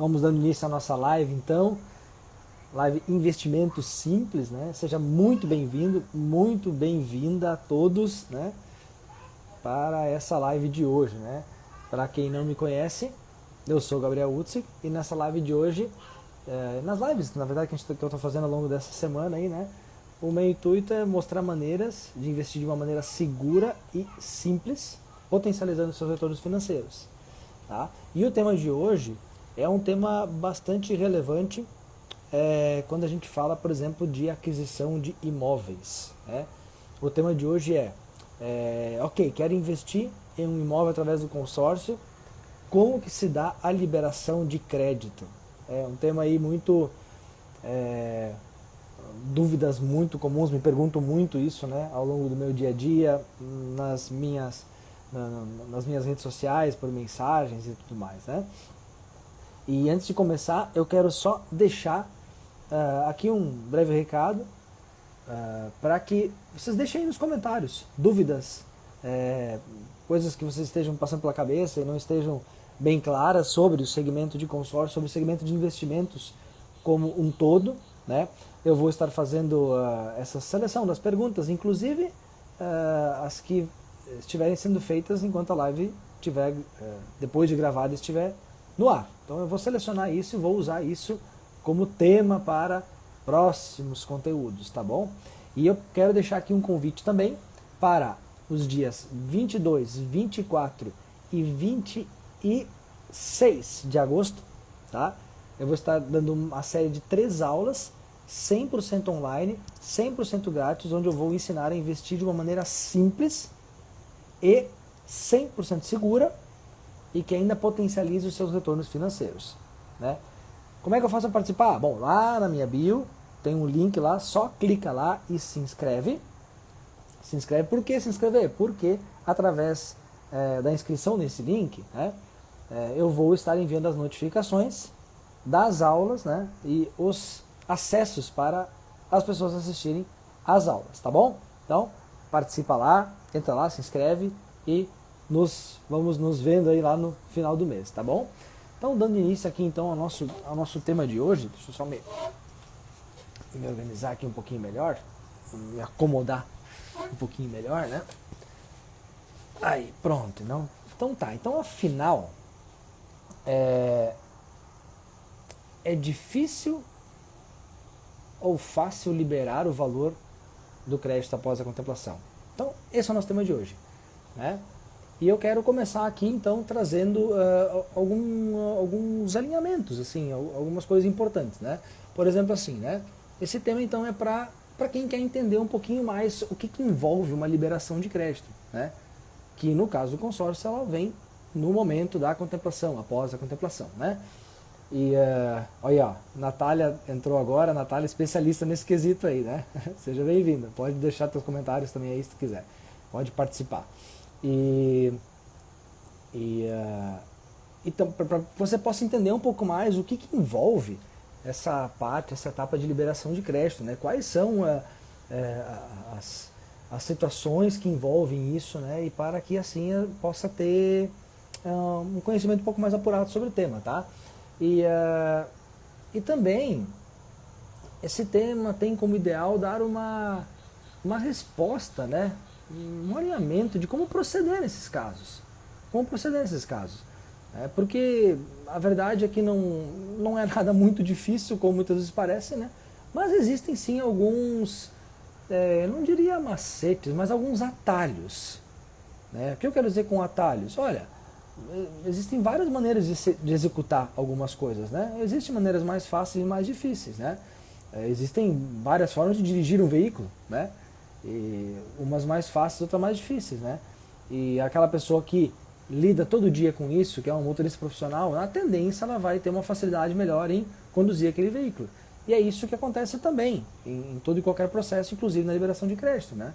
Vamos dando início à nossa live, então. Live Investimento Simples, né? Seja muito bem-vindo, muito bem-vinda a todos, né? Para essa live de hoje, né? Para quem não me conhece, eu sou Gabriel Utzig e nessa live de hoje, nas lives, na verdade, que eu estou fazendo ao longo dessa semana aí, né? O meu intuito é mostrar maneiras de investir de uma maneira segura e simples, potencializando seus retornos financeiros. Tá? E o tema de hoje é um tema bastante relevante quando a gente fala, por exemplo, de aquisição de imóveis. Né? O tema de hoje ok, quero investir em um imóvel através do consórcio, como que se dá a liberação de crédito? É um tema aí muito... dúvidas muito comuns, me pergunto muito isso, né, ao longo do meu dia a dia, nas minhas redes sociais, por mensagens e tudo mais, né? E antes de começar, eu quero só deixar aqui um breve recado para que vocês deixem aí nos comentários dúvidas, coisas que vocês estejam passando pela cabeça e não estejam bem claras sobre o segmento de consórcio, sobre o segmento de investimentos como um todo, né? Eu vou estar fazendo essa seleção das perguntas, inclusive as que estiverem sendo feitas enquanto a live estiver, depois de gravada, estiver no ar. Então eu vou selecionar isso e vou usar isso como tema para próximos conteúdos, tá bom? E eu quero deixar aqui um convite também para os dias 22, 24 e 26 de agosto, tá? Eu vou estar dando uma série de 3 aulas 100% online, 100% grátis, onde eu vou ensinar a investir de uma maneira simples e 100% segura e que ainda potencialize os seus retornos financeiros, né? Como é que eu faço para participar? Bom, lá na minha bio tem um link lá, só clica lá e se inscreve. Se inscreve. Por que se inscrever? Porque através da inscrição nesse link, né, eu vou estar enviando as notificações das aulas, né, e os acessos para as pessoas assistirem às aulas, tá bom? Então, participa lá, entra lá, se inscreve e vamos nos vendo aí lá no final do mês, tá bom? Então, dando início aqui então ao nosso tema de hoje, deixa eu só me organizar aqui um pouquinho melhor, me acomodar um pouquinho melhor, né? Aí, pronto, não? Então tá, então afinal, é difícil ou fácil liberar o valor do crédito após a contemplação? Então, esse é o nosso tema de hoje, né? E eu quero começar aqui, então, trazendo alguns alinhamentos, assim, algumas coisas importantes, né? Por exemplo, assim, né? Esse tema, então, é para quem quer entender um pouquinho mais o que envolve uma liberação de crédito, né? Que, no caso do consórcio, ela vem no momento da contemplação, após a contemplação, né? E olha, ó, Natália entrou agora, Natália é especialista nesse quesito aí, né? Seja bem-vinda. Pode deixar seus comentários também aí se tu quiser. Pode participar. Então, para que você possa entender um pouco mais o que envolve essa etapa de liberação de crédito, né? Quais são as situações que envolvem isso, né? E para que assim eu possa ter um conhecimento um pouco mais apurado sobre o tema, tá? E também esse tema tem como ideal dar uma resposta, né? Um alinhamento de como proceder nesses casos. Como proceder nesses casos. Porque a verdade é que não é nada muito difícil, como muitas vezes parece, né? Mas existem sim alguns, não diria macetes, mas alguns atalhos. Né? O que eu quero dizer com atalhos? Olha, existem várias maneiras de executar algumas coisas, né? Existem maneiras mais fáceis e mais difíceis, né? Existem várias formas de dirigir um veículo, né? E umas mais fáceis, outras mais difíceis, né? E aquela pessoa que lida todo dia com isso, que é um motorista profissional, na tendência ela vai ter uma facilidade melhor em conduzir aquele veículo. E é isso que acontece também em todo e qualquer processo, inclusive na liberação de crédito, né?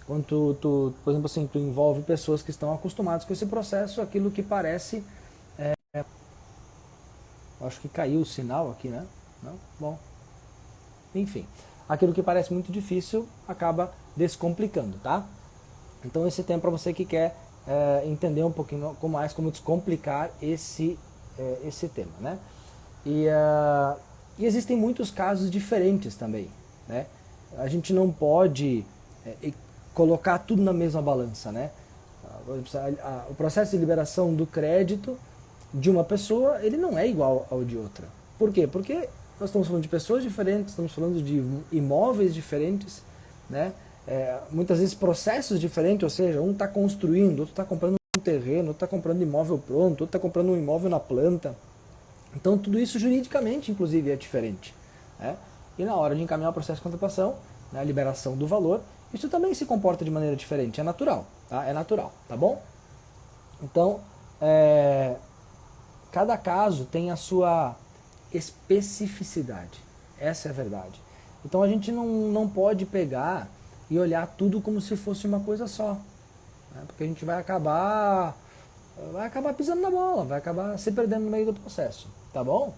Quando por exemplo assim, tu envolve pessoas que estão acostumadas com esse processo, aquilo que parece... acho que caiu o sinal aqui, né? Não? Bom. Enfim, aquilo que parece muito difícil acaba descomplicando, tá? Então esse tema é para você que quer entender um pouquinho mais como descomplicar esse tema, né? E existem muitos casos diferentes também, né? A gente não pode colocar tudo na mesma balança, né? O processo de liberação do crédito de uma pessoa, ele não é igual ao de outra. Por quê? Porque nós estamos falando de pessoas diferentes, estamos falando de imóveis diferentes, né? Muitas vezes processos diferentes, ou seja, um está construindo, outro está comprando um terreno, outro está comprando imóvel pronto, outro está comprando um imóvel na planta. Então tudo isso juridicamente, inclusive, é diferente, né? E na hora de encaminhar o processo de contemplação, né, a liberação do valor, isso também se comporta de maneira diferente, é natural, tá? É natural, tá bom? Então, cada caso tem a sua especificidade, essa é a verdade. Então a gente não pode pegar e olhar tudo como se fosse uma coisa só, né? Porque a gente vai acabar pisando na bola, vai acabar se perdendo no meio do processo, tá bom?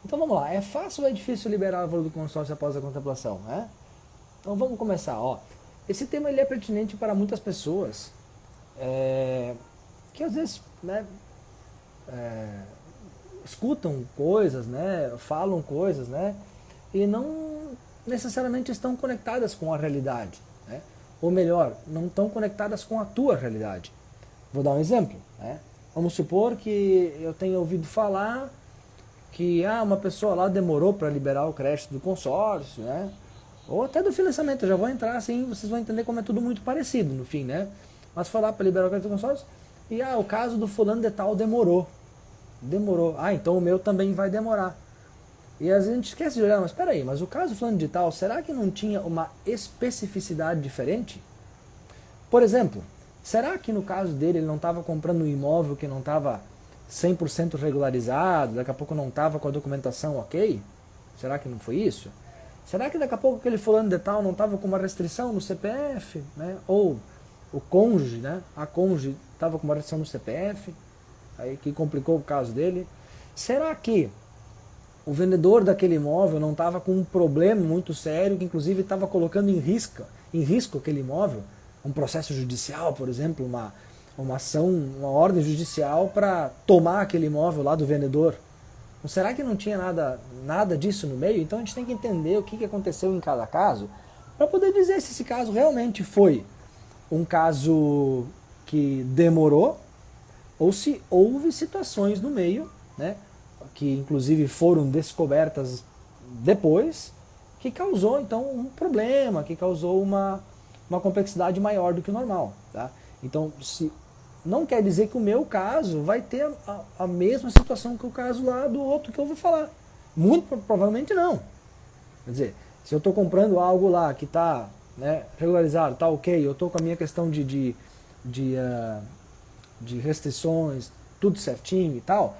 Então vamos lá, é fácil ou é difícil liberar o valor do consórcio após a contemplação, né? Então vamos começar, ó. Esse tema ele é pertinente para muitas pessoas que às vezes, né, escutam coisas, né, falam coisas, né, e não necessariamente estão conectadas com a realidade, né? Ou melhor, não estão conectadas com a tua realidade. Vou dar um exemplo, né? Vamos supor que eu tenha ouvido falar que uma pessoa lá demorou para liberar o crédito do consórcio, né? Ou até do financiamento, eu já vou entrar assim, vocês vão entender como é tudo muito parecido no fim, né? Mas falar para liberar o crédito do consórcio, e o caso do fulano de tal demorou. Então o meu também vai demorar. E às vezes a gente esquece de olhar, mas espera aí, mas o caso do fulano de tal, será que não tinha uma especificidade diferente? Por exemplo, será que no caso dele ele não estava comprando um imóvel que não estava 100% regularizado, daqui a pouco não estava com a documentação ok? Será que não foi isso? Será que daqui a pouco aquele fulano de tal não estava com uma restrição no CPF, né? Ou o cônjuge, né? A cônjuge estava com uma restrição no CPF, aí que complicou o caso dele. Será que o vendedor daquele imóvel não estava com um problema muito sério, que inclusive estava colocando em risco aquele imóvel? Um processo judicial, por exemplo, uma ação, uma ordem judicial para tomar aquele imóvel lá do vendedor. Será que não tinha nada disso no meio? Então a gente tem que entender o que aconteceu em cada caso para poder dizer se esse caso realmente foi um caso que demorou ou se houve situações no meio, né, que inclusive foram descobertas depois, que causou então um problema, que causou uma complexidade maior do que o normal, tá? Então, não quer dizer que o meu caso vai ter a mesma situação que o caso lá do outro que eu vou falar. Muito provavelmente não. Quer dizer, se eu estou comprando algo lá que está, né, regularizado, está ok, eu estou com a minha questão de restrições, tudo certinho e tal,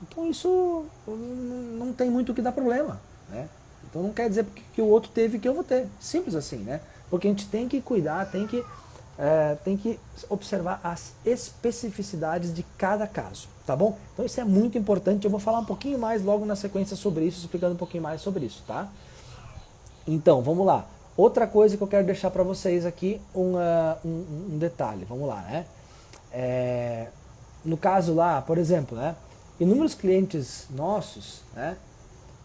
então isso não tem muito o que dar problema, né? Então não quer dizer que o outro teve que eu vou ter. Simples assim, né? Porque a gente tem que cuidar, tem que observar as especificidades de cada caso, tá bom? Então isso é muito importante, eu vou falar um pouquinho mais logo na sequência sobre isso, explicando um pouquinho mais sobre isso, tá? Então, vamos lá. Outra coisa que eu quero deixar para vocês aqui, um detalhe, vamos lá, né? No caso lá, por exemplo, né? Inúmeros clientes nossos, né?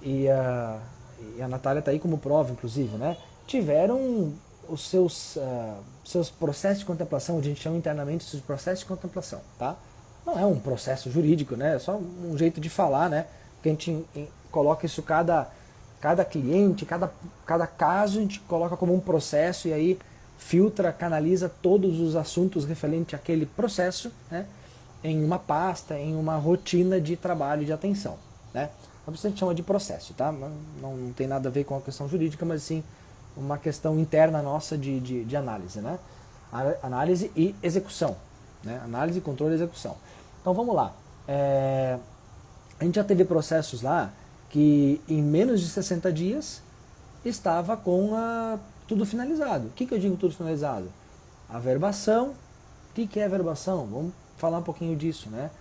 E a Natália está aí como prova, inclusive, né? Tiveram os seus processos de contemplação, a gente chama internamente de processo de contemplação, tá? Não é um processo jurídico, né? É só um jeito de falar, né? Que a gente coloca isso, cada cliente, cada caso a gente coloca como um processo e aí filtra, canaliza todos os assuntos referentes àquele processo, né, em uma pasta, em uma rotina de trabalho e de atenção, né? Então isso a gente chama de processo, tá? Não tem nada a ver com a questão jurídica, mas sim uma questão interna nossa de análise, né? Análise e execução, né? Análise, controle e execução. Então vamos lá. A gente já teve processos lá que em menos de 60 dias estava com tudo finalizado. O que eu digo tudo finalizado? A verbação. O que é a verbação? Vamos falar um pouquinho disso, né?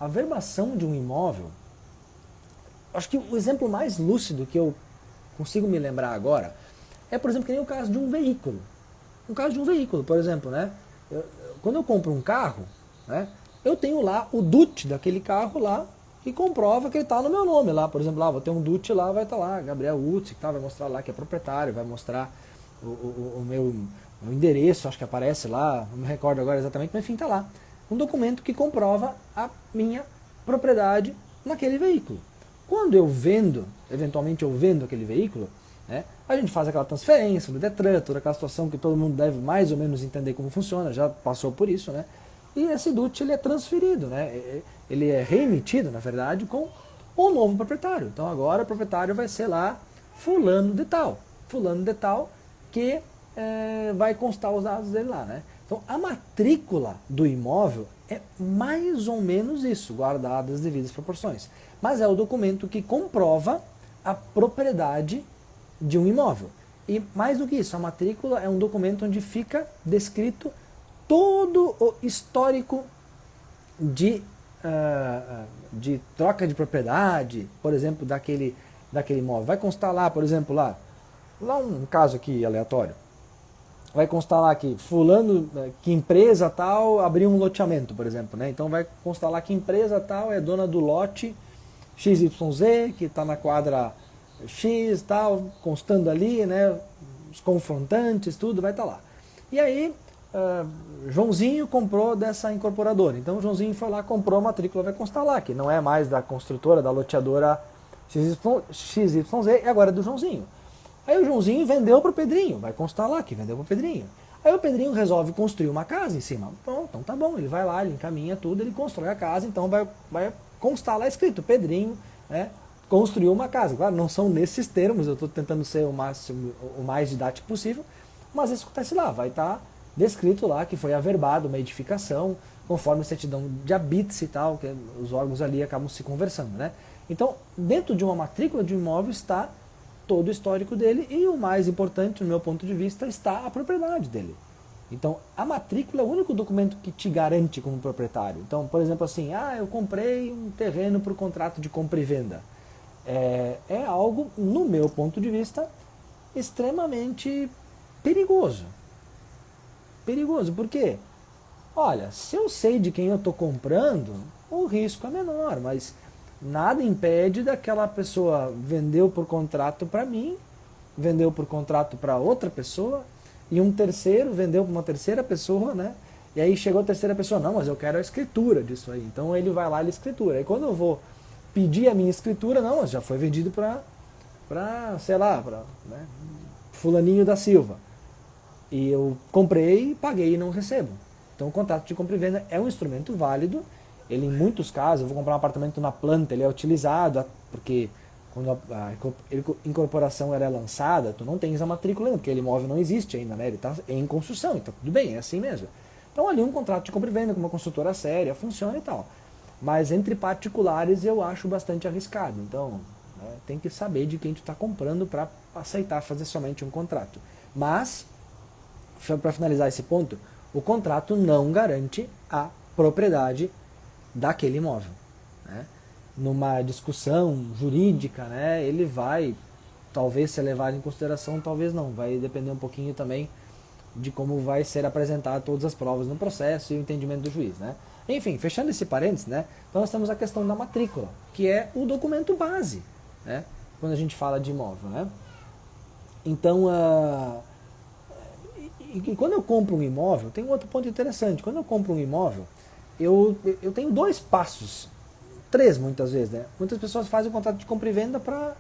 A verbação de um imóvel, acho que o exemplo mais lúcido que eu consigo me lembrar agora é, por exemplo, que nem o caso de um veículo. Um caso de um veículo, por exemplo, né? Quando eu compro um carro, né, eu tenho lá o DUT daquele carro lá e comprova que ele está no meu nome lá. Por exemplo, lá vou ter um DUT lá, vai estar lá, Gabriel Utz, que tá, vai mostrar lá que é proprietário, vai mostrar o meu endereço, acho que aparece lá, não me recordo agora exatamente, mas enfim, está lá. Um documento que comprova a minha propriedade naquele veículo. Quando eu vendo, eventualmente eu vendo aquele veículo, né, a gente faz aquela transferência no Detran, toda aquela situação que todo mundo deve mais ou menos entender como funciona, já passou por isso, né? E esse DUT ele é transferido, né? Ele é reemitido, na verdade, com o novo proprietário. Então agora o proprietário vai ser lá fulano de tal que vai constar os dados dele lá, né? Então a matrícula do imóvel é mais ou menos isso, guardadas as devidas proporções. Mas é o documento que comprova a propriedade de um imóvel. E mais do que isso, a matrícula é um documento onde fica descrito todo o histórico de troca de propriedade, por exemplo, daquele imóvel. Vai constar lá, por exemplo, lá um caso aqui aleatório, vai constar lá que fulano, que empresa tal abriu um loteamento, por exemplo, né? Então vai constar lá que empresa tal é dona do lote XYZ, que está na quadra X tal, constando ali, né? Os confrontantes, tudo vai estar lá. E aí, Joãozinho comprou dessa incorporadora. Então Joãozinho foi lá, comprou a matrícula, vai constar lá, que não é mais da construtora, da loteadora XYZ, e agora é do Joãozinho. Aí o Joãozinho vendeu para o Pedrinho, vai constar lá que vendeu para o Pedrinho. Aí o Pedrinho resolve construir uma casa em cima. Bom, então tá bom, ele vai lá, ele encaminha tudo, ele constrói a casa, então vai constar lá escrito, Pedrinho, né, construiu uma casa. Claro, não são nesses termos, eu estou tentando ser o mais didático possível, mas isso acontece lá, vai estar descrito lá que foi averbado uma edificação, conforme a certidão de habite e tal, que os órgãos ali acabam se conversando, né? Então, dentro de uma matrícula de um imóvel está todo o histórico dele e o mais importante, no meu ponto de vista, está a propriedade dele. Então, a matrícula é o único documento que te garante como proprietário. Então, por exemplo, assim, eu comprei um terreno por contrato de compra e venda. É algo, no meu ponto de vista, extremamente perigoso. Perigoso, por quê? Olha, se eu sei de quem eu estou comprando, o risco é menor, mas nada impede daquela pessoa vendeu por contrato para mim, vendeu por contrato para outra pessoa, e um terceiro vendeu para uma terceira pessoa, né? E aí chegou a terceira pessoa, não, mas eu quero a escritura disso aí. Então ele vai lá e escritura. Aí quando eu vou pedir a minha escritura, não, mas já foi vendido para sei lá, para fulaninho da Silva. E eu comprei, paguei e não recebo. Então o contrato de compra e venda é um instrumento válido. Ele, em muitos casos, eu vou comprar um apartamento na planta, ele é utilizado, porque quando a incorporação é lançada, tu não tens a matrícula ainda, porque aquele imóvel não existe ainda, né? Ele está em construção, então tudo bem, é assim mesmo. Então ali um contrato de compra e venda com uma construtora séria funciona e tal. Mas entre particulares eu acho bastante arriscado. Então tem que saber de quem tu está comprando para aceitar fazer somente um contrato. Mas, para finalizar esse ponto, o contrato não garante a propriedade daquele imóvel, né? Numa discussão jurídica, né, ele vai talvez ser levado em consideração, talvez não, vai depender um pouquinho também de como vai ser apresentado todas as provas no processo e o entendimento do juiz, né? Enfim, fechando esse parênteses, né, então nós temos a questão da matrícula, que é o documento base, né, quando a gente fala de imóvel, né? Então, e quando eu compro um imóvel, tem um outro ponto interessante. Quando eu compro um imóvel, eu tenho dois passos, três muitas vezes, né? Muitas pessoas fazem o contrato de compra e venda para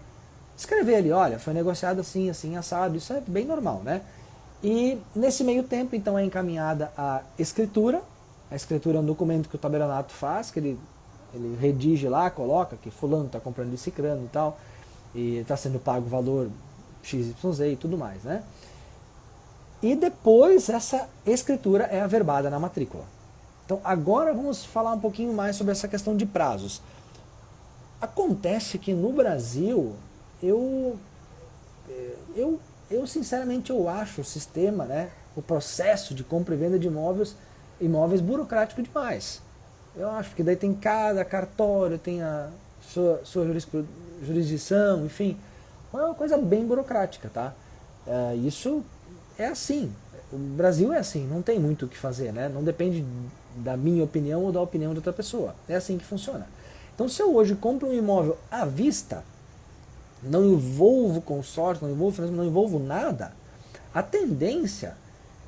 escrever ali, olha, foi negociado assim, assim, assado, isso é bem normal, né? E nesse meio tempo, então, é encaminhada a escritura. A escritura é um documento que o tabelionato faz, que ele redige lá, coloca que fulano está comprando de cicrano e tal, e está sendo pago o valor XYZ e tudo mais, né? E depois essa escritura é averbada na matrícula. Então agora vamos falar um pouquinho mais sobre essa questão de prazos. Acontece que no Brasil, eu sinceramente eu acho o sistema, né, o processo de compra e venda de imóveis burocrático demais. Eu acho que daí tem cada cartório, tem a sua jurisdição, enfim, é uma coisa bem burocrática, tá? Isso é assim. O Brasil é assim, não tem muito o que fazer, né? Não depende da minha opinião ou da opinião de outra pessoa. É assim que funciona. Então, se eu hoje compro um imóvel à vista, não envolvo consórcio, não envolvo financiamento, não envolvo nada, a tendência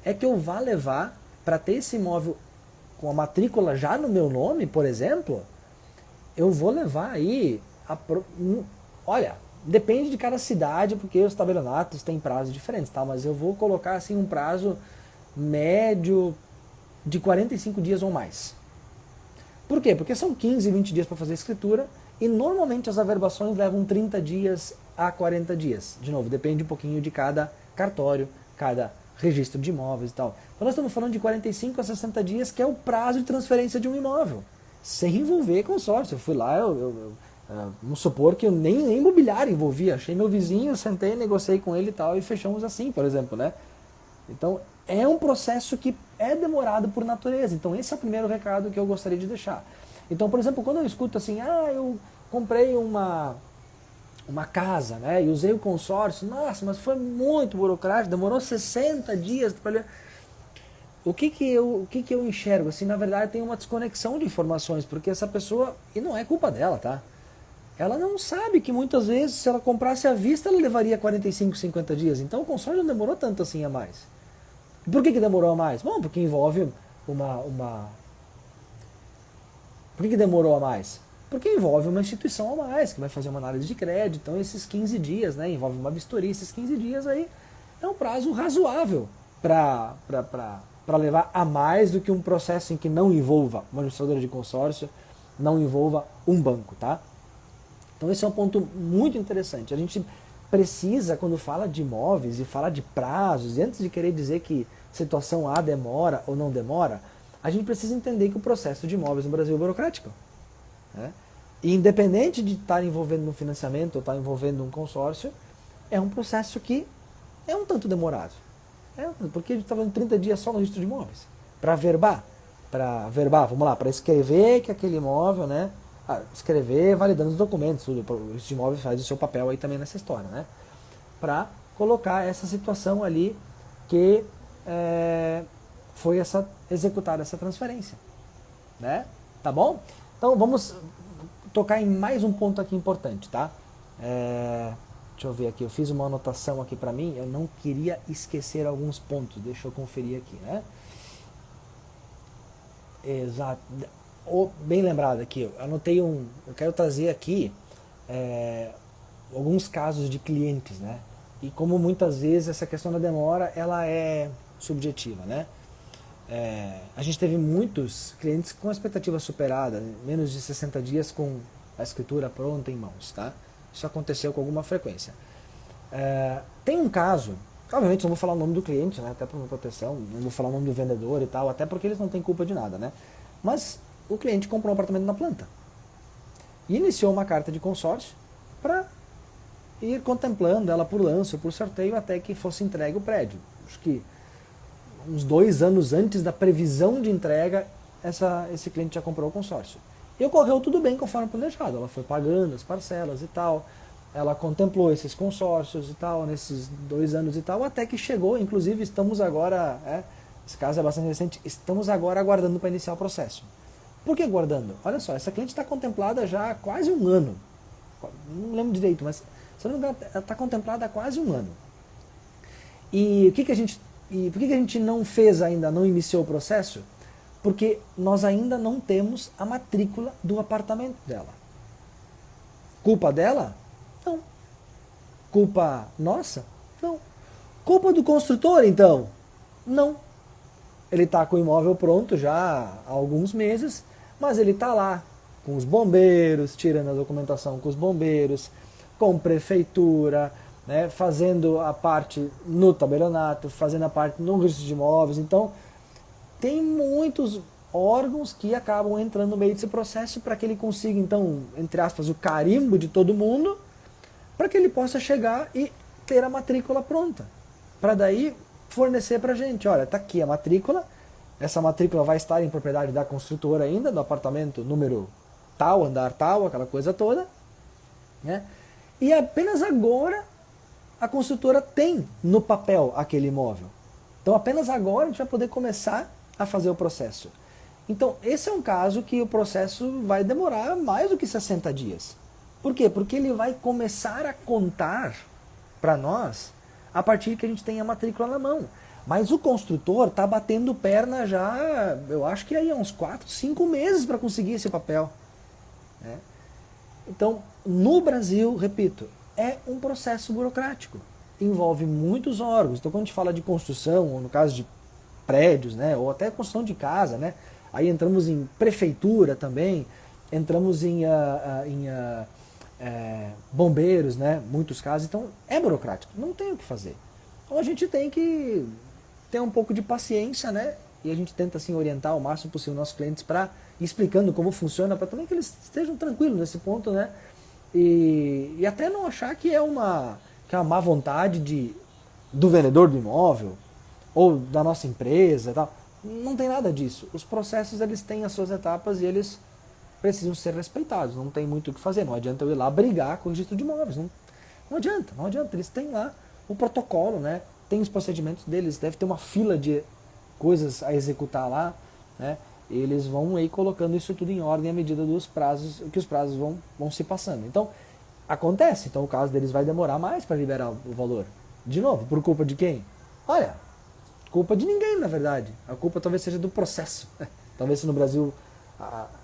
é que eu vá levar, para ter esse imóvel com a matrícula já no meu nome, por exemplo, eu vou levar aí, olha, depende de cada cidade, porque os tabelionatos têm prazos diferentes, tá? Mas eu vou colocar assim um prazo médio de 45 dias ou mais. Por quê? Porque são 15, 20 dias para fazer a escritura e normalmente as averbações levam 30 dias a 40 dias. De novo, depende um pouquinho de cada cartório, cada registro de imóveis e tal. Então nós estamos falando de 45 a 60 dias, que é o prazo de transferência de um imóvel, sem envolver consórcio. Eu fui lá, vamos supor que eu nem imobiliário envolvia, achei meu vizinho, sentei, negociei com ele e tal, e fechamos assim, por exemplo, né? Então é um processo que é demorado por natureza. Então esse é o primeiro recado que eu gostaria de deixar. Então, por exemplo, quando eu escuto assim, eu comprei uma casa, né, e usei o consórcio, nossa, mas foi muito burocrático, demorou 60 dias para... O que eu enxergo? Assim, na verdade tem uma desconexão de informações, porque essa pessoa, e não é culpa dela, tá? Ela não sabe que muitas vezes, se ela comprasse à vista, ela levaria 45, 50 dias. Então o consórcio não demorou tanto assim a mais. Por que demorou a mais? Bom, porque envolve Por que demorou a mais? Porque envolve uma instituição a mais, que vai fazer uma análise de crédito. Então esses 15 dias, né, envolve uma vistoria, esses 15 dias aí é um prazo razoável para levar a mais do que um processo em que não envolva uma administradora de consórcio, não envolva um banco, tá? Então esse é um ponto muito interessante. A gente precisa, quando fala de imóveis e fala de prazos, e antes de querer dizer que situação A demora ou não demora, a gente precisa entender que o processo de imóveis no Brasil é burocrático. Né? E independente de estar envolvendo um financiamento ou estar envolvendo um consórcio, é um processo que é um tanto demorado. Porque a gente está falando 30 dias só no registro de imóveis. Para verbar, vamos lá, para escrever que aquele imóvel, né? Escrever validando os documentos, tudo, o registro de imóveis faz o seu papel aí também nessa história, né? Para colocar essa situação ali que foi executada essa transferência, né? Tá bom? Então vamos tocar em mais um ponto aqui importante, tá? Deixa eu ver aqui, eu fiz uma anotação aqui para mim, eu não queria esquecer alguns pontos, deixa eu conferir aqui, né? Exato, bem lembrado aqui, eu anotei eu quero trazer aqui alguns casos de clientes, né? E como muitas vezes essa questão da demora, ela é subjetiva, né? A gente teve muitos clientes com a expectativa superada, menos de 60 dias com a escritura pronta em mãos, tá? Isso aconteceu com alguma frequência. Tem um caso, obviamente não vou falar o nome do cliente, né, até por minha proteção, não vou falar o nome do vendedor e tal, até porque eles não têm culpa de nada, né? Mas o cliente comprou um apartamento na planta e iniciou uma carta de consórcio para ir contemplando ela por lance ou por sorteio até que fosse entregue o prédio. Acho que uns 2 anos antes da previsão de entrega, esse cliente já comprou o consórcio. E ocorreu tudo bem conforme planejado. Ela foi pagando as parcelas e tal. Ela contemplou esses consórcios e tal, nesses 2 anos e tal, até que chegou, inclusive estamos agora, esse caso é bastante recente, estamos agora aguardando para iniciar o processo. Por que aguardando? Olha só, essa cliente está contemplada já há quase 1 ano. Não lembro direito, mas se não me engano, ela está contemplada há quase 1 ano. E por que a gente não fez ainda, não iniciou o processo? Porque nós ainda não temos a matrícula do apartamento dela. Culpa dela? Não. Culpa nossa? Não. Culpa do construtor, então? Não. Ele está com o imóvel pronto já há alguns meses, mas ele está lá com os bombeiros, tirando a documentação com os bombeiros, com prefeitura, né, fazendo a parte no tabelionato, fazendo a parte no registro de imóveis. Então, tem muitos órgãos que acabam entrando no meio desse processo para que ele consiga, então, entre aspas, o carimbo de todo mundo, para que ele possa chegar e ter a matrícula pronta. Para daí fornecer para a gente, olha, está aqui a matrícula, essa matrícula vai estar em propriedade da construtora ainda, do apartamento número tal, andar tal, aquela coisa toda, né? E apenas agora a construtora tem no papel aquele imóvel. Então apenas agora a gente vai poder começar a fazer o processo. Então, esse é um caso que o processo vai demorar mais do que 60 dias. Por quê? Porque ele vai começar a contar para nós a partir que a gente tem a matrícula na mão. Mas o construtor está batendo perna já, eu acho que aí há uns 4, 5 meses para conseguir esse papel. Né? Então, no Brasil, repito, é um processo burocrático. Envolve muitos órgãos. Então, quando a gente fala de construção, ou no caso de prédios, né, ou até construção de casa, né, aí entramos em prefeitura também, entramos em bombeiros, né, muitos casos. Então, é burocrático. Não tem o que fazer. Então, a gente tem que ter um pouco de paciência, né, e a gente tenta assim, orientar o máximo possível nossos clientes para explicando como funciona, para também que eles estejam tranquilos nesse ponto, né, e até não achar que é uma má vontade do vendedor do imóvel ou da nossa empresa e tal. Não tem nada disso. Os processos eles têm as suas etapas e eles precisam ser respeitados. Não tem muito o que fazer. Não adianta eu ir lá brigar com o registro de imóveis. Não adianta. Eles têm lá o protocolo, né? Tem os procedimentos deles. Deve ter uma fila de coisas a executar lá, né? Eles vão aí colocando isso tudo em ordem à medida dos prazos, que os prazos vão se passando. Então, acontece. Então, o caso deles vai demorar mais para liberar o valor. De novo, por culpa de quem? Olha, culpa de ninguém, na verdade. A culpa talvez seja do processo. Talvez se no Brasil...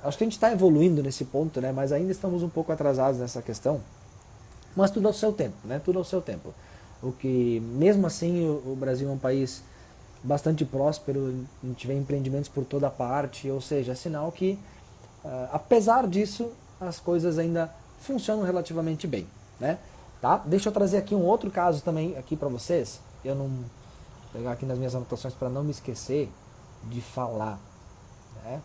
acho que a gente está evoluindo nesse ponto, né? Mas ainda estamos um pouco atrasados nessa questão. Mas tudo ao seu tempo, né? Tudo ao seu tempo. O que, mesmo assim, o Brasil é um país bastante próspero, a gente vê empreendimentos por toda parte, ou seja, é sinal que, apesar disso, as coisas ainda funcionam relativamente bem, né? Tá? Deixa eu trazer aqui um outro caso também aqui para vocês. Eu não vou pegar aqui nas minhas anotações para não me esquecer de falar, né?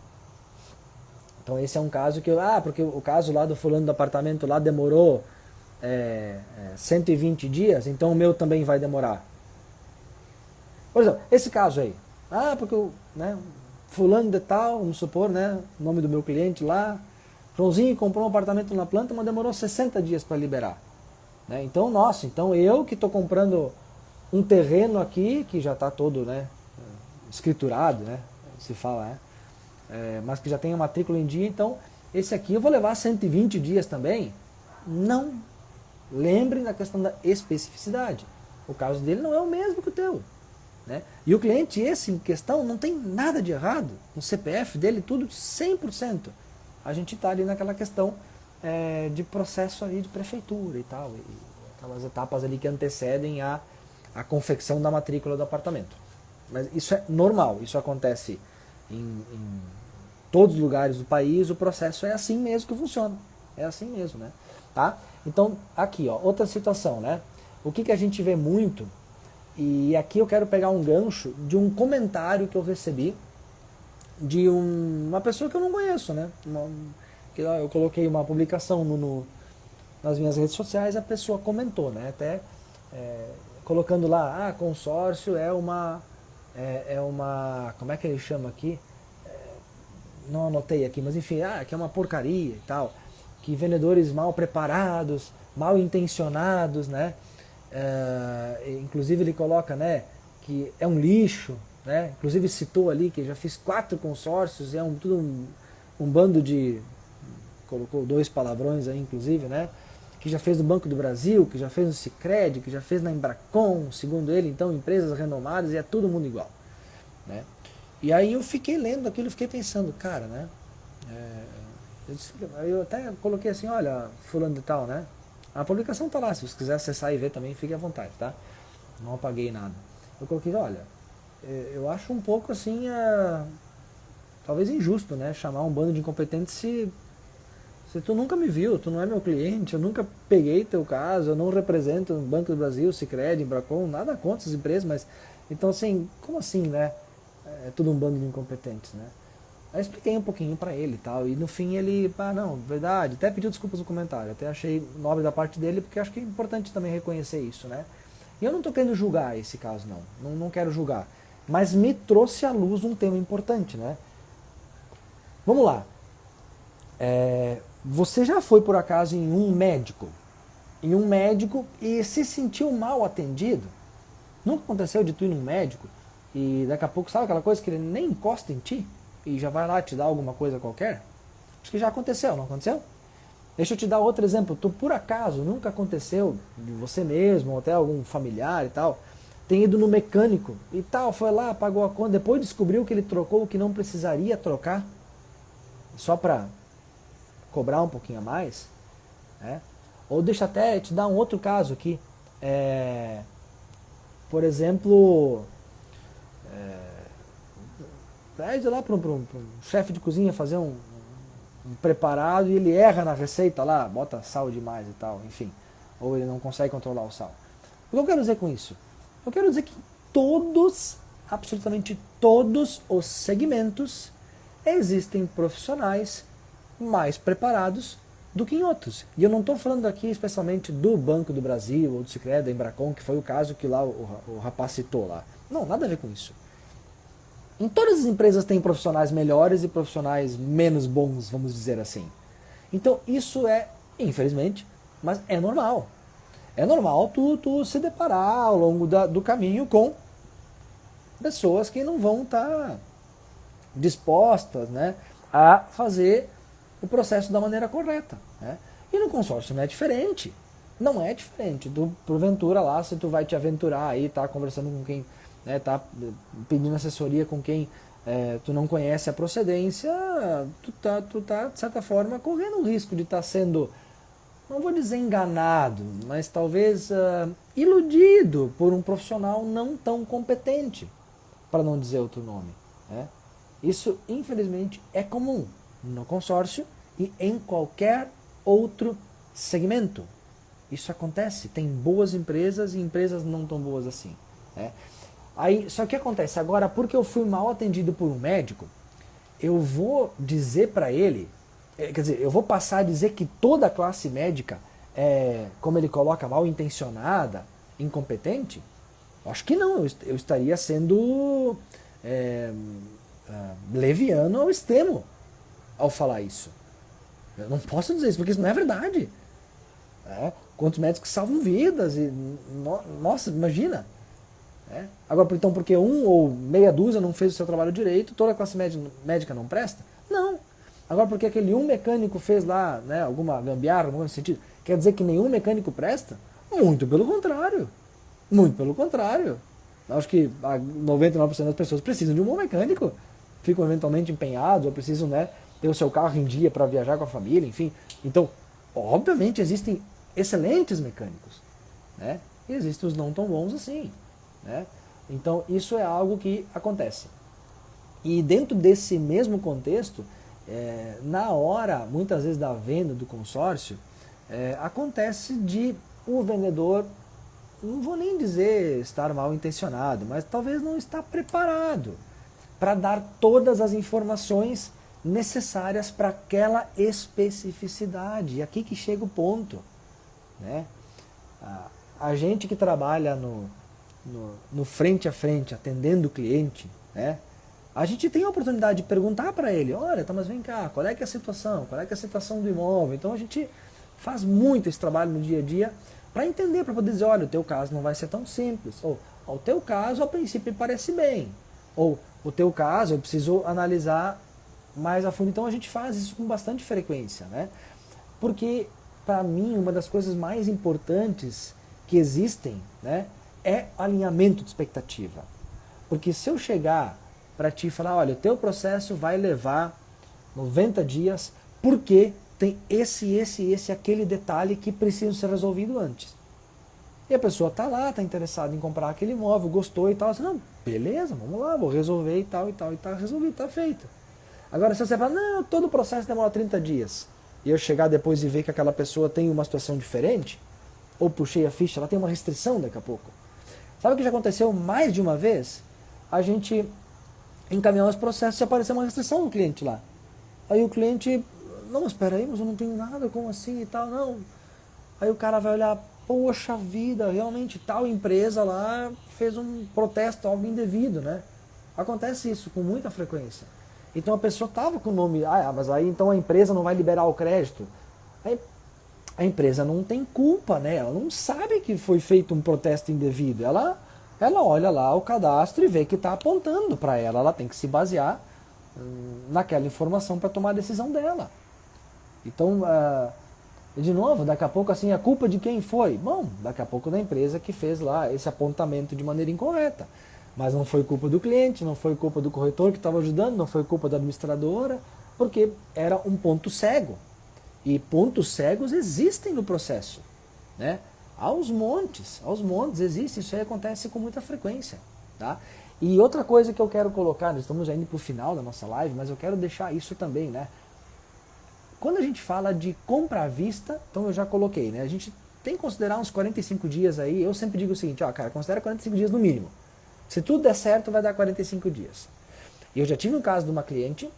Então esse é um caso que porque o caso lá do fulano do apartamento lá demorou 120 dias, então o meu também vai demorar. Por exemplo, esse caso aí. Porque fulano de tal, vamos supor, né, o nome do meu cliente lá, Joãozinho comprou um apartamento na planta, mas demorou 60 dias para liberar. Né? Então, então eu que estou comprando um terreno aqui, que já está todo, né, escriturado, né, se fala, né? Mas que já tem a matrícula em dia, então esse aqui eu vou levar 120 dias também? Não. Lembrem da questão da especificidade. O caso dele não é o mesmo que o teu. Né? E o cliente, esse em questão, não tem nada de errado. O CPF dele, tudo 100%. A gente está ali naquela questão de processo ali de prefeitura e tal. E aquelas etapas ali que antecedem a confecção da matrícula do apartamento. Mas isso é normal, isso acontece em todos os lugares do país, o processo é assim mesmo que funciona. É assim mesmo, né? Tá? Então, aqui, ó, outra situação, né? O que a gente vê muito, e aqui eu quero pegar um gancho de um comentário que eu recebi de uma pessoa que eu não conheço, né? Eu coloquei uma publicação nas minhas redes sociais, a pessoa comentou, né? Até colocando lá, consórcio é uma... como é que ele chama aqui? Não anotei aqui, mas enfim, que é uma porcaria e tal, que vendedores mal preparados, mal intencionados, né? Inclusive ele coloca, né, que é um lixo, né? Inclusive citou ali que já fiz 4 consórcios, tudo um bando de... colocou 2 palavrões aí, inclusive, né? Que já fez no Banco do Brasil, que já fez no Sicredi, que já fez na Embracon, segundo ele, então, empresas renomadas, e é todo mundo igual. Né? E aí eu fiquei lendo aquilo e fiquei pensando, cara, né? Eu até coloquei assim, olha, fulano de tal, né? A publicação tá lá, se você quiser acessar e ver também, fique à vontade, tá? Não apaguei nada. Eu coloquei, olha, eu acho um pouco assim, talvez injusto, né? Chamar um bando de incompetentes se tu nunca me viu, tu não é meu cliente, eu nunca peguei teu caso, eu não represento o Banco do Brasil, Sicredi, Embracon, nada contra essas empresas, mas... Então, assim, como assim, né? É tudo um bando de incompetentes, né? Aí eu expliquei um pouquinho pra ele e tal, e no fim ele, não, verdade, até pediu desculpas no comentário, até achei nobre da parte dele, porque acho que é importante também reconhecer isso, né? E eu não tô querendo julgar esse caso, não quero julgar, mas me trouxe à luz um tema importante, né? Vamos lá. Você já foi por acaso em um médico e se sentiu mal atendido? Nunca aconteceu de tu ir num médico e daqui a pouco, sabe aquela coisa que ele nem encosta em ti? e já vai lá te dar alguma coisa qualquer? Acho que já aconteceu, não aconteceu? Deixa eu te dar outro exemplo. Tu, por acaso, nunca aconteceu de você mesmo, ou até algum familiar e tal, tem ido no mecânico e tal, foi lá, pagou a conta, depois descobriu que ele trocou o que não precisaria trocar, só para cobrar um pouquinho a mais, né? Ou deixa até te dar um outro caso aqui. Por exemplo, pede lá para um chefe de cozinha fazer um preparado e ele erra na receita lá, bota sal demais e tal, enfim. Ou ele não consegue controlar o sal. O que eu quero dizer com isso? Eu quero dizer que todos, absolutamente todos os segmentos, existem profissionais mais preparados do que em outros. E eu não estou falando aqui especialmente do Banco do Brasil ou do Sicredi, da Embracon, que foi o caso que lá o rapaz citou lá. Não, nada a ver com isso. Em todas as empresas tem profissionais melhores e profissionais menos bons, vamos dizer assim. Então isso é, infelizmente, mas é normal. É normal tu se deparar ao longo do caminho com pessoas que não vão estar dispostas, né, a fazer o processo da maneira correta, né? E no consórcio não é diferente. Não é diferente. Tu, porventura lá, se tu vai te aventurar aí, tá conversando com quem, né, tá pedindo assessoria com quem tu não conhece a procedência, tu tá, de certa forma, correndo o risco de estar sendo, não vou dizer enganado, mas talvez iludido por um profissional não tão competente, para não dizer outro nome, né? Isso, infelizmente, é comum no consórcio e em qualquer outro segmento. Isso acontece. Tem boas empresas e empresas não tão boas assim, né? Aí, só que acontece agora, porque eu fui mal atendido por um médico, eu vou dizer para ele, quer dizer, eu vou passar a dizer que toda a classe médica é, como ele coloca, mal intencionada, incompetente? Acho que não, eu estaria sendo leviano ao extremo ao falar isso. Eu não posso dizer isso, porque isso não é verdade. Quantos médicos salvam vidas, e nossa, imagina. Agora, então, porque um ou meia dúzia não fez o seu trabalho direito, toda a classe médica não presta? Não. Agora, porque aquele um mecânico fez lá, né, alguma gambiarra, algum sentido, quer dizer que nenhum mecânico presta? Muito pelo contrário. Muito pelo contrário. Acho que 99% das pessoas precisam de um bom mecânico. Ficam eventualmente empenhados, ou precisam, né, ter o seu carro em dia para viajar com a família, enfim. Então, obviamente, existem excelentes mecânicos, né? E existem os não tão bons assim, né? Então, isso é algo que acontece. E dentro desse mesmo contexto, na hora, muitas vezes, da venda do consórcio, acontece de o vendedor, não vou nem dizer estar mal intencionado, mas talvez não estar preparado para dar todas as informações necessárias para aquela especificidade. E aqui que chega o ponto, né? A gente que trabalha no frente a frente, atendendo o cliente, né? A gente tem a oportunidade de perguntar para ele, olha, tá, mas vem cá, qual é que é a situação? Qual é que é a situação do imóvel? Então a gente faz muito esse trabalho no dia a dia para entender, para poder dizer, olha, o teu caso não vai ser tão simples. Ou, o teu caso, a princípio, parece bem. Ou, o teu caso, eu preciso analisar mais a fundo. Então a gente faz isso com bastante frequência, né? Porque, para mim, uma das coisas mais importantes que existem, né, é alinhamento de expectativa. Porque se eu chegar para ti e falar, olha, o teu processo vai levar 90 dias, porque tem esse, aquele detalhe que precisa ser resolvido antes. E a pessoa está lá, está interessada em comprar aquele imóvel, gostou e tal. Assim, não, beleza, vamos lá, vou resolver e tal, e está resolvido, está feito. Agora, se você fala, não, todo o processo demora 30 dias, e eu chegar depois e ver que aquela pessoa tem uma situação diferente, ou puxei a ficha, ela tem uma restrição daqui a pouco. Sabe o que já aconteceu mais de uma vez? A gente encaminhar os processos e aparecer uma restrição no cliente lá. Aí o cliente, não, espera aí, mas eu não tenho nada, como assim e tal, não. Aí o cara vai olhar, poxa vida, realmente tal empresa lá fez um protesto, algo indevido, né? Acontece isso com muita frequência. Então a pessoa estava com o nome, mas aí então a empresa não vai liberar o crédito. Aí, a empresa não tem culpa, né? Ela não sabe que foi feito um protesto indevido. Ela olha lá o cadastro e vê que está apontando para ela. Ela tem que se basear naquela informação para tomar a decisão dela. Então, de novo, daqui a pouco assim, a culpa de quem foi? Bom, daqui a pouco da empresa que fez lá esse apontamento de maneira incorreta. Mas não foi culpa do cliente, não foi culpa do corretor que estava ajudando, não foi culpa da administradora, porque era um ponto cego. E pontos cegos existem no processo, né? Aos montes existe, isso aí acontece com muita frequência, tá? E outra coisa que eu quero colocar, nós estamos já indo para o final da nossa live, mas eu quero deixar isso também, né? Quando a gente fala de compra à vista, então eu já coloquei, né? A gente tem que considerar uns 45 dias aí, eu sempre digo o seguinte, ó, cara, considera 45 dias no mínimo. Se tudo der certo, vai dar 45 dias. E eu já tive um caso de uma cliente,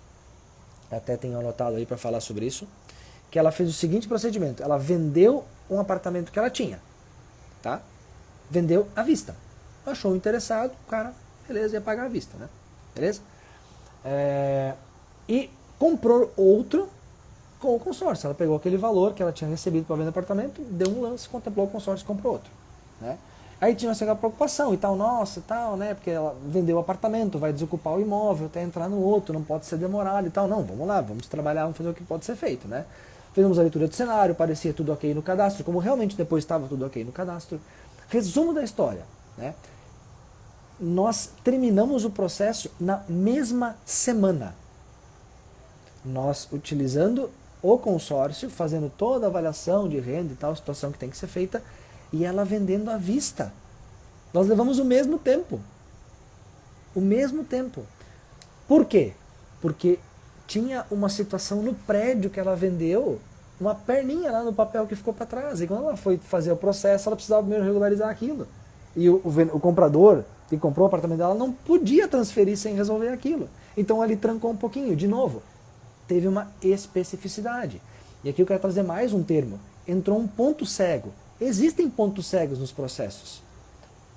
até tenho anotado aí para falar sobre isso, que ela fez o seguinte procedimento, ela vendeu um apartamento que ela tinha, tá? Vendeu à vista. Achou interessado, o cara, beleza, ia pagar à vista, né? Beleza? E comprou outro com o consórcio. Ela pegou aquele valor que ela tinha recebido para vender apartamento, deu um lance, contemplou o consórcio e comprou outro, né? Aí tinha essa preocupação e tal, nossa, e tal, né? Porque ela vendeu o apartamento, vai desocupar o imóvel, até entrar no outro, não pode ser demorado e tal. Não, vamos lá, vamos trabalhar, vamos fazer o que pode ser feito, né? Fizemos a leitura do cenário, parecia tudo ok no cadastro, como realmente depois estava tudo ok no cadastro. Resumo da história, né? Nós terminamos o processo na mesma semana. Nós utilizando o consórcio, fazendo toda a avaliação de renda e tal, situação que tem que ser feita, e ela vendendo à vista. Nós levamos o mesmo tempo. O mesmo tempo. Por quê? Porque tinha uma situação no prédio que ela vendeu, uma perninha lá no papel que ficou para trás. E quando ela foi fazer o processo, ela precisava primeiro regularizar aquilo. E o comprador que comprou o apartamento dela não podia transferir sem resolver aquilo. Então ele trancou um pouquinho. De novo, teve uma especificidade. E aqui eu quero trazer mais um termo. Entrou um ponto cego. Existem pontos cegos nos processos.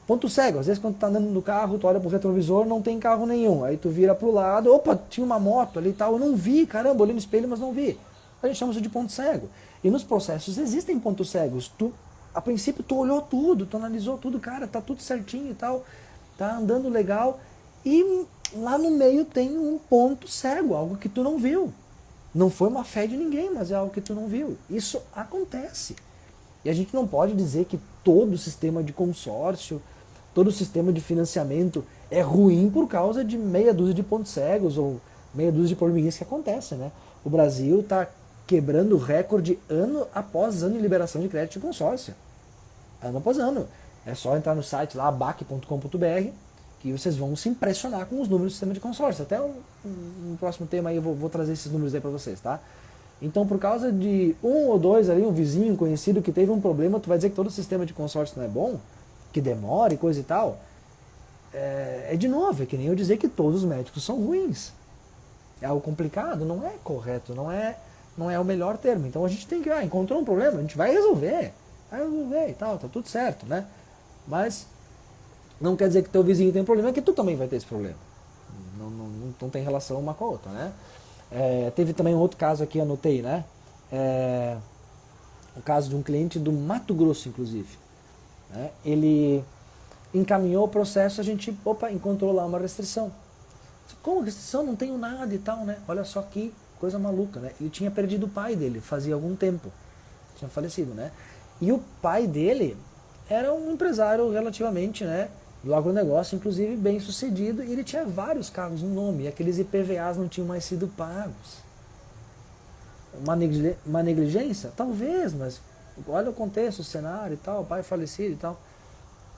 Ponto cego, às vezes quando tu tá andando no carro, tu olha pro retrovisor, não tem carro nenhum. Aí tu vira pro lado, opa, tinha uma moto ali e tal, eu não vi, caramba, olhei no espelho, mas não vi. A gente chama isso de ponto cego. E nos processos existem pontos cegos. A princípio tu olhou tudo, tu analisou tudo, cara, tá tudo certinho e tal, tá andando legal. E lá no meio tem um ponto cego, algo que tu não viu. Não foi uma fé de ninguém, mas é algo que tu não viu. Isso acontece. E a gente não pode dizer que todo o sistema de consórcio, todo o sistema de financiamento é ruim por causa de meia dúzia de pontos cegos ou meia dúzia de probleminhas que acontecem, né? O Brasil está quebrando recorde ano após ano em liberação de crédito de consórcio. Ano após ano. É só entrar no site lá, bac.com.br, que vocês vão se impressionar com os números do sistema de consórcio. Até no próximo tema aí eu vou trazer esses números aí para vocês, tá? Então, por causa de um ou dois ali, um vizinho conhecido que teve um problema, tu vai dizer que todo o sistema de consórcio não é bom? Que demora e coisa e tal? De novo, é que nem eu dizer que todos os médicos são ruins. É algo complicado, não é correto, não é o melhor termo. Então a gente tem que, encontrou um problema, a gente vai resolver e tal, tá tudo certo, né? Mas não quer dizer que teu vizinho tem problema, é que tu também vai ter esse problema. Não tem relação uma com a outra, né? Teve também um outro caso aqui, anotei, né? O caso de um cliente do Mato Grosso, inclusive. Né? Ele encaminhou o processo, a gente, encontrou lá uma restrição. Como restrição? Não tenho nada e tal, né? Olha só que coisa maluca, né? Ele tinha perdido o pai dele, fazia algum tempo. Tinha falecido, né? E o pai dele era um empresário relativamente, né? Do agronegócio, inclusive, bem sucedido, e ele tinha vários carros no nome, e aqueles IPVAs não tinham mais sido pagos. Uma negligência? Talvez, mas olha o contexto, o cenário e tal, o pai falecido e tal.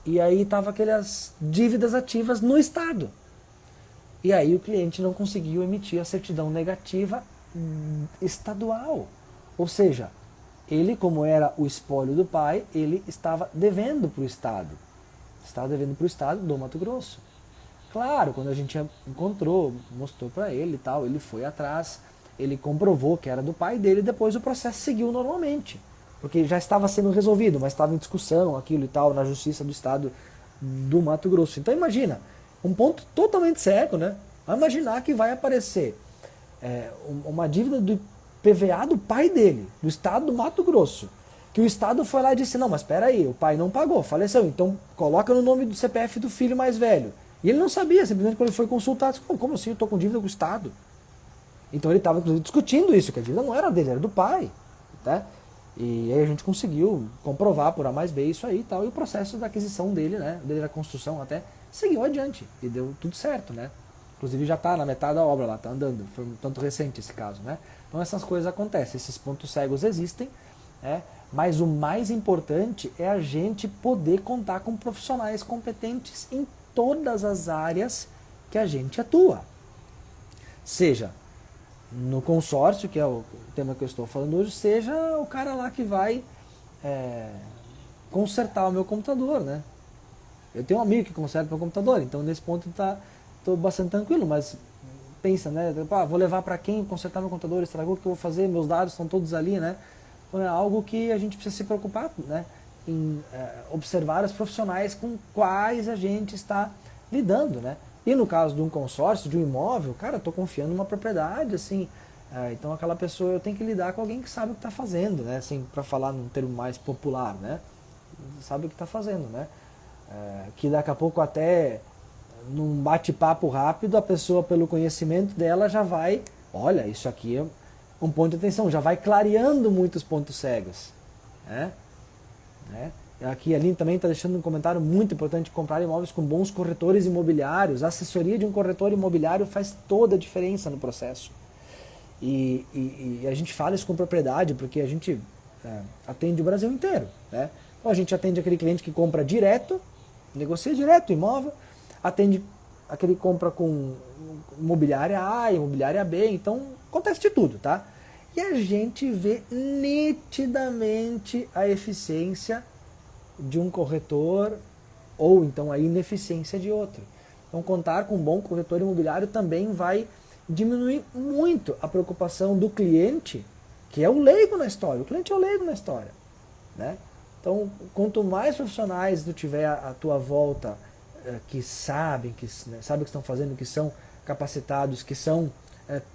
E aí estavam aquelas dívidas ativas no Estado. E aí o cliente não conseguiu emitir a certidão negativa estadual. Ou seja, ele, como era o espólio do pai, ele estava devendo para o Estado. Estava devendo para o Estado do Mato Grosso. Claro, quando a gente encontrou, mostrou para ele e tal, ele foi atrás, ele comprovou que era do pai dele, e depois o processo seguiu normalmente. Porque já estava sendo resolvido, mas estava em discussão aquilo e tal, na Justiça do Estado do Mato Grosso. Então imagina, um ponto totalmente cego, né? Vai imaginar que vai aparecer uma dívida do PVA do pai dele, do Estado do Mato Grosso. Que o Estado foi lá e disse, não, mas espera aí, o pai não pagou, faleceu, então coloca no nome do CPF do filho mais velho. E ele não sabia, simplesmente quando ele foi consultado, disse, como assim, eu estou com dívida com o Estado? Então ele estava, inclusive, discutindo isso, que a dívida não era dele, era do pai. Tá? E aí a gente conseguiu comprovar por A mais B isso aí e tal, e o processo da aquisição dele, né, dele da construção até, seguiu adiante, e deu tudo certo, né. Inclusive já está na metade da obra lá, está andando, foi um tanto recente esse caso, né. Então essas coisas acontecem, esses pontos cegos existem, né, mas o mais importante é a gente poder contar com profissionais competentes em todas as áreas que a gente atua. Seja no consórcio, que é o tema que eu estou falando hoje, seja o cara lá que vai consertar o meu computador, né? Eu tenho um amigo que conserta o meu computador, então nesse ponto estou bastante tranquilo, mas pensa, né? Vou levar para quem consertar meu computador, estragou, o que eu vou fazer? Meus dados estão todos ali, né? Então é algo que a gente precisa se preocupar, né? Em observar os profissionais com quais a gente está lidando, né? E no caso de um consórcio, de um imóvel, cara, eu estou confiando numa propriedade, assim, então aquela pessoa, eu tenho que lidar com alguém que sabe o que está fazendo, né? Assim, para falar num termo mais popular, né? Sabe o que está fazendo, né? Que daqui a pouco até num bate-papo rápido, a pessoa, pelo conhecimento dela, já vai, olha, isso aqui é um ponto de atenção, já vai clareando muitos pontos cegos, né? Aqui a Aline também está deixando um comentário muito importante: comprar imóveis com bons corretores imobiliários. A assessoria de um corretor imobiliário faz toda a diferença no processo. E a gente fala isso com propriedade, porque a gente atende o Brasil inteiro, né? Então a gente atende aquele cliente que compra direto, negocia direto o imóvel, atende aquele que compra com imobiliária A, imobiliária B, então acontece de tudo, tá? E a gente vê nitidamente a eficiência de um corretor ou então a ineficiência de outro. Então contar com um bom corretor imobiliário também vai diminuir muito a preocupação do cliente, que é o leigo na história. O cliente é o leigo na história, né? Então, quanto mais profissionais tu tiver à tua volta que sabem, sabem o que estão fazendo, que são capacitados, que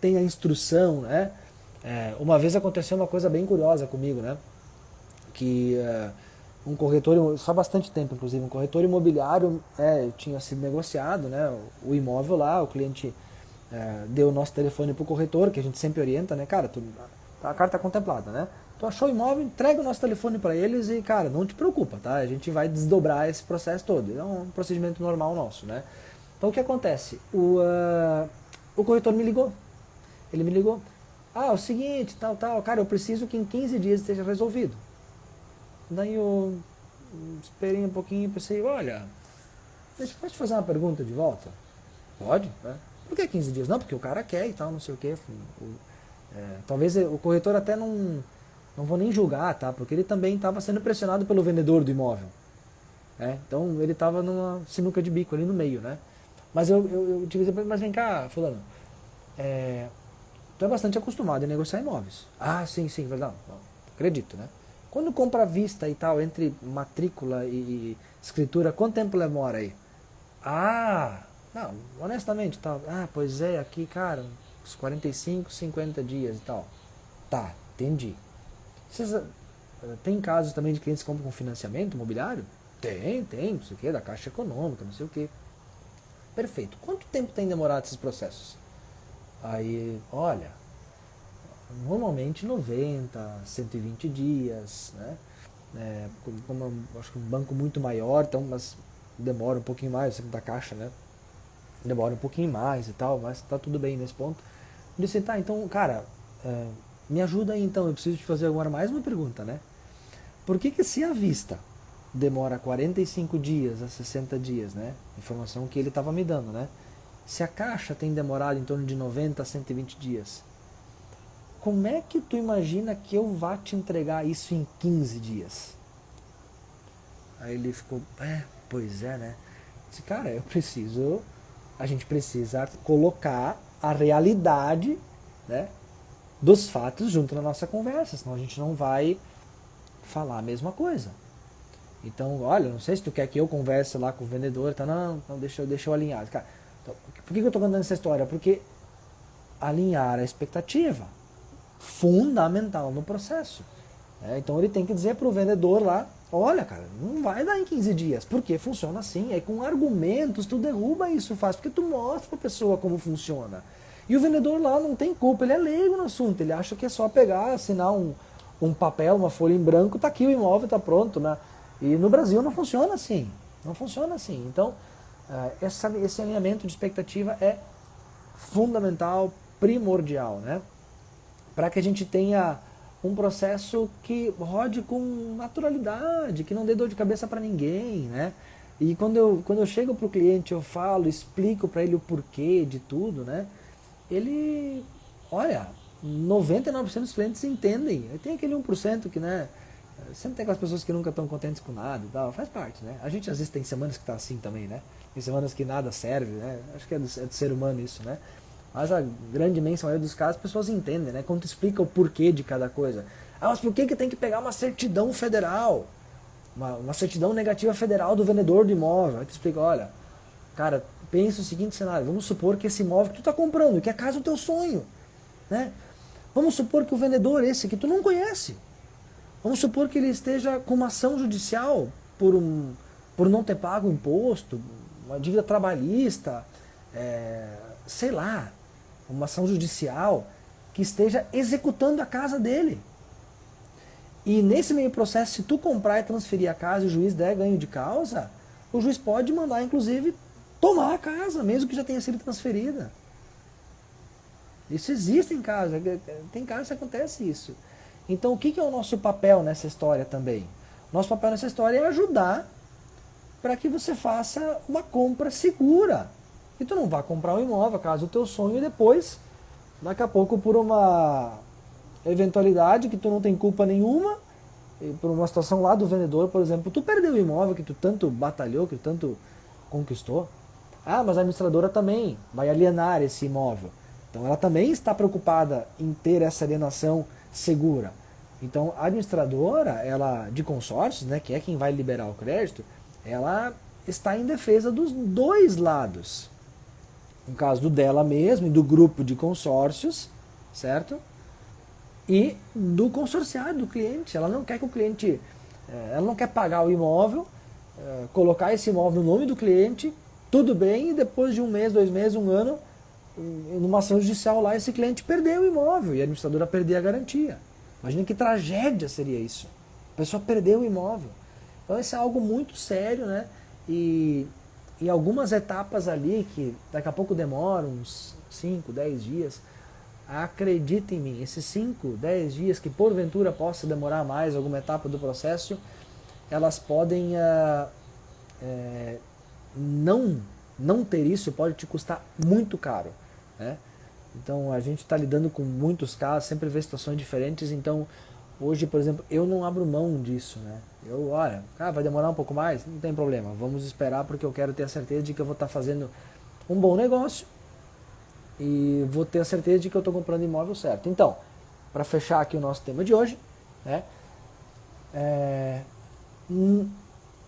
têm a instrução, né? Uma vez aconteceu uma coisa bem curiosa comigo, né? Que um corretor, só há bastante tempo inclusive, um corretor imobiliário tinha sido negociado, né? O imóvel lá, o cliente deu o nosso telefone para o corretor, que a gente sempre orienta, né? Cara, a carta está contemplada, né? Tu achou o imóvel, entrega o nosso telefone para eles e, cara, não te preocupa, tá? A gente vai desdobrar esse processo todo. É um procedimento normal nosso, né? Então o que acontece? O corretor me ligou. Ele me ligou. É o seguinte, tal, cara, eu preciso que em 15 dias esteja resolvido. Daí eu esperei um pouquinho e pensei, olha, deixa eu te fazer uma pergunta de volta? Pode, né? Por que 15 dias? Não, porque o cara quer e tal, não sei o quê. Talvez o corretor até não vou nem julgar, tá? Porque ele também estava sendo pressionado pelo vendedor do imóvel. Então ele estava numa sinuca de bico ali no meio, né? Mas eu tive que dizer, mas vem cá, fulano, tu é bastante acostumado a negociar imóveis. Ah, sim, verdade. Acredito, né? Quando compra à vista e tal, entre matrícula e escritura, quanto tempo demora aí? Não, honestamente, tal. Pois é, aqui, cara, uns 45, 50 dias e tal. Tá, entendi. Tem casos também de clientes que compram com financiamento imobiliário? Tem, não sei o que, da Caixa Econômica, não sei o que. Perfeito. Quanto tempo tem demorado esses processos? Aí, olha, normalmente 90, 120 dias, né? Como acho que um banco muito maior, então, mas demora um pouquinho mais, sempre da Caixa, né? Demora um pouquinho mais e tal, mas tá tudo bem nesse ponto. Eu disse, tá, então, cara, me ajuda aí então, eu preciso te fazer agora mais uma pergunta, né? Por que se a vista demora 45 dias a 60 dias, né? Informação que ele estava me dando, né? Se a Caixa tem demorado em torno de 90 a 120 dias, como é que tu imagina que eu vá te entregar isso em 15 dias? Aí ele ficou, pois é, né? Eu disse, cara, a gente precisa colocar a realidade, né, dos fatos junto na nossa conversa, senão a gente não vai falar a mesma coisa. Então, olha, não sei se tu quer que eu converse lá com o vendedor, tá? Não, deixa eu alinhar. Cara, então, por que eu estou contando essa história? Porque alinhar a expectativa, fundamental no processo. Então ele tem que dizer para o vendedor lá, olha, cara, não vai dar em 15 dias, porque funciona assim. Aí com argumentos tu derruba isso fácil, porque tu mostra para a pessoa como funciona. E o vendedor lá não tem culpa, ele é leigo no assunto, ele acha que é só pegar, assinar um papel, uma folha em branco, tá aqui o imóvel, tá pronto, né? E no Brasil não funciona assim, não funciona assim. Então, esse alinhamento de expectativa é fundamental, primordial, né? Para que a gente tenha um processo que rode com naturalidade, que não dê dor de cabeça para ninguém, né? E quando eu chego para o cliente, eu falo, explico para ele o porquê de tudo, né? Ele, olha, 99% dos clientes entendem. Tem aquele 1% que, né? Sempre tem aquelas pessoas que nunca estão contentes com nada e tal, faz parte, né? A gente às vezes tem semanas que tá assim também, né? Tem semanas que nada serve, né? Acho que é do ser humano isso, né? Mas a grande imensa maioria dos casos as pessoas entendem, né? Quando tu explica o porquê de cada coisa. Ah, mas por que tem que pegar uma certidão federal? Uma certidão negativa federal do vendedor do imóvel. Aí tu explica, olha, cara, pensa o seguinte cenário, vamos supor que esse imóvel que tu está comprando, que é a casa do teu sonho, né? Vamos supor que o vendedor esse que tu não conhece, vamos supor que ele esteja com uma ação judicial por não ter pago o imposto, uma dívida trabalhista, sei lá, uma ação judicial que esteja executando a casa dele. E nesse meio processo, se tu comprar e transferir a casa e o juiz der ganho de causa, o juiz pode mandar, inclusive, tomar a casa, mesmo que já tenha sido transferida. Isso existe em casa, tem casos que acontece isso. Então o que é o nosso papel nessa história também? Nosso papel nessa história é ajudar para que você faça uma compra segura. E tu não vá comprar um imóvel, a casa do teu sonho, e depois, daqui a pouco, por uma eventualidade que tu não tem culpa nenhuma, por uma situação lá do vendedor, por exemplo, tu perdeu o imóvel que tu tanto batalhou, que tu tanto conquistou. Ah, mas a administradora também vai alienar esse imóvel. Então ela também está preocupada em ter essa alienação segura. Então a administradora, ela de consórcios, né, que é quem vai liberar o crédito, ela está em defesa dos dois lados. No caso do dela mesma e do grupo de consórcios, certo? E do consorciado, do cliente. Ela não quer que o cliente, ela não quer pagar o imóvel, colocar esse imóvel no nome do cliente, tudo bem, e depois de 1 mês, 2 meses, 1 ano, numa ação judicial lá, esse cliente perdeu o imóvel e a administradora perder a garantia. Imagina que tragédia seria isso. A pessoa perdeu o imóvel. Então isso é algo muito sério, né? E algumas etapas ali que daqui a pouco demoram uns 5, 10 dias, acredita em mim, esses 5, 10 dias que porventura possa demorar mais alguma etapa do processo, elas podem não ter isso, pode te custar muito caro, né? Então a gente está lidando com muitos casos, sempre vê situações diferentes, então hoje, por exemplo, eu não abro mão disso, né? Olha, vai demorar um pouco mais? Não tem problema, vamos esperar porque eu quero ter a certeza de que eu vou estar fazendo um bom negócio e vou ter a certeza de que eu estou comprando o imóvel certo. Então, para fechar aqui o nosso tema de hoje, né?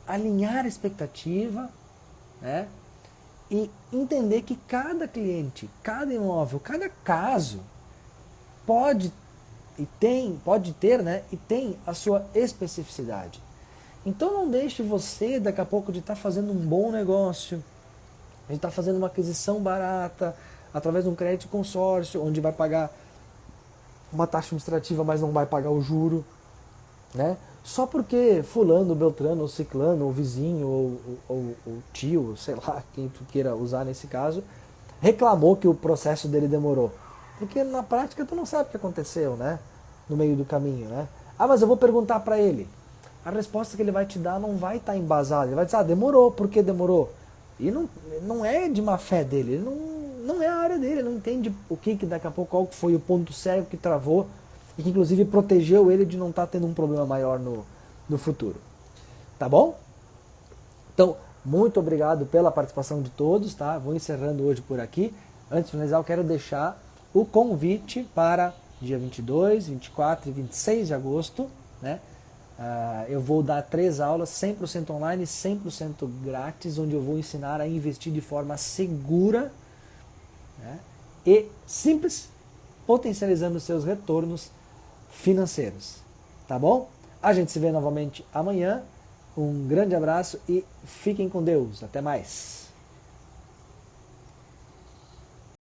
Alinhar a expectativa, né? E entender que cada cliente, cada imóvel, cada caso pode ter, né, e tem a sua especificidade. Então não deixe você daqui a pouco de estar fazendo um bom negócio, de estar fazendo uma aquisição barata através de um crédito de consórcio, onde vai pagar uma taxa administrativa, mas não vai pagar o juro, né? Só porque fulano, beltrano, ou ciclano, ou vizinho, ou tio, sei lá, quem tu queira usar nesse caso, reclamou que o processo dele demorou. Porque na prática tu não sabe o que aconteceu, né? No meio do caminho, né? Ah, mas eu vou perguntar para ele. A resposta que ele vai te dar não vai estar embasada. Ele vai dizer, demorou, por que demorou? E não é de má fé dele, ele não é a área dele, ele não entende o que daqui a pouco qual foi o ponto cego que travou e que inclusive protegeu ele de não estar tendo um problema maior no futuro. Tá bom? Então, muito obrigado pela participação de todos, tá? Vou encerrando hoje por aqui. Antes de finalizar, eu quero deixar o convite para dia 22, 24 e 26 de agosto, né? Eu vou dar 3 aulas 100% online, 100% grátis, onde eu vou ensinar a investir de forma segura, né, e simples, potencializando seus retornos financeiros. Tá bom? A gente se vê novamente amanhã. Um grande abraço e fiquem com Deus. Até mais.